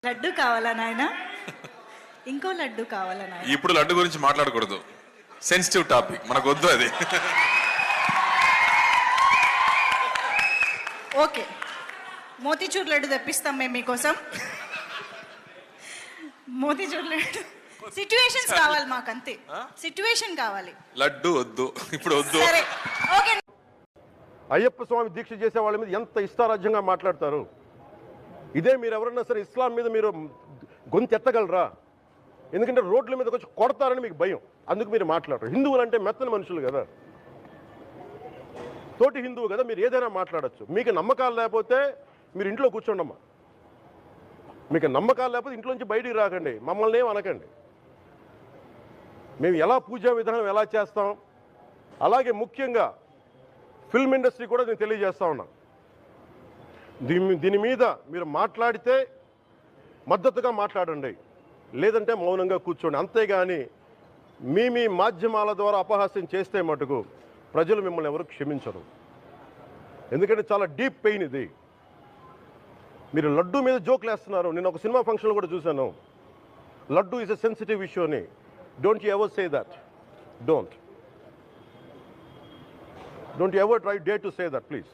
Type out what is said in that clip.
లడ్డు కావాలా నాయన? ఇంకో లడ్డు కావాలా నాయన? ఇప్పుడు లడ్డు గురించి మాట్లాడకూడదు, సెన్సిటివ్ టాపిక్, మనకు వద్దు అది. ఓకే, మోతీచూర్ లడ్డు తెప్పిస్తాం మేము మీకోసం. మోతీచూర్ లడ్డు సిచ్యువేషన్స్ కావాలి మాకు, అంతే. సిచ్యువేషన్ కావాలి, లడ్డు వద్దు, ఇప్పుడు వద్దు. సరే ఓకే. అయ్యప్ప స్వామి దీక్ష చేసే వాళ్ళ మీద ఎంత ఇష్టారాజ్యంగా మాట్లాడతారు. ఇదే మీరు ఎవరన్నా సరే ఇస్లాం మీద మీరు గొంతు ఎత్తగలరా? ఎందుకంటే రోడ్ల మీద వచ్చి కొడతారని మీకు భయం, అందుకు మీరు మాట్లాడరు. హిందువులు అంటే మెత్తని మనుషులు కదా, తోటి హిందువు కదా, మీరు ఏదైనా మాట్లాడచ్చు. మీకు నమ్మకాలు లేకపోతే మీరు ఇంట్లో కూర్చోండమ్మా. మీకు నమ్మకాలు లేకపోతే ఇంట్లో నుంచి బయటికి రాకండి, మమ్మల్ని ఏం అనకండి. మేము ఎలా పూజా విధానం ఎలా చేస్తాం, అలాగే ముఖ్యంగా ఫిల్మ్ ఇండస్ట్రీ కూడా నేను తెలియజేస్తా ఉన్నా. దీని మీద మీరు మాట్లాడితే మద్దతుగా మాట్లాడండి, లేదంటే మౌనంగా కూర్చోండి. అంతేగాని మీ మాధ్యమాల ద్వారా అపహాస్యం చేస్తే మటుకు ప్రజలు మిమ్మల్ని ఎవరు క్షమించరు. ఎందుకంటే చాలా డీప్ పెయిన్ ఇది. మీరు లడ్డు మీద జోక్లు వేస్తున్నారు. నేను ఒక సినిమా ఫంక్షన్లో కూడా చూశాను, laddu is a sensitive issue అని. Don't you ever say that. Don't you ever try day to say that, please.